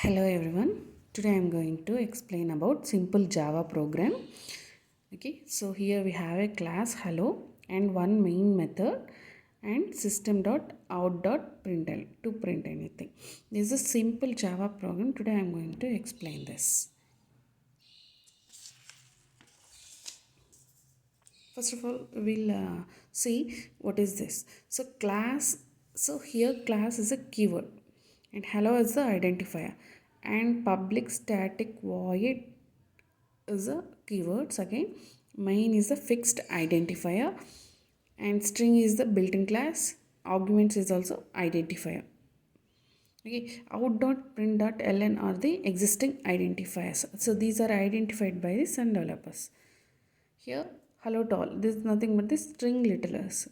Hello everyone. Today I am going to explain about simple Java program. Okay, so here we have a class hello and one main method and system.out.println to print anything. This is a simple Java program. Today I am going to explain this. First of all, we'll see what is this. So class. So here class is a keyword and hello is the identifier and public static void is a keywords again. Main is a fixed identifier and string is the built-in class. Arguments is also identifier. Okay, out.print.ln are the existing identifiers. So these are identified by the Sun developers. Here hello to all. This is nothing but the string letters.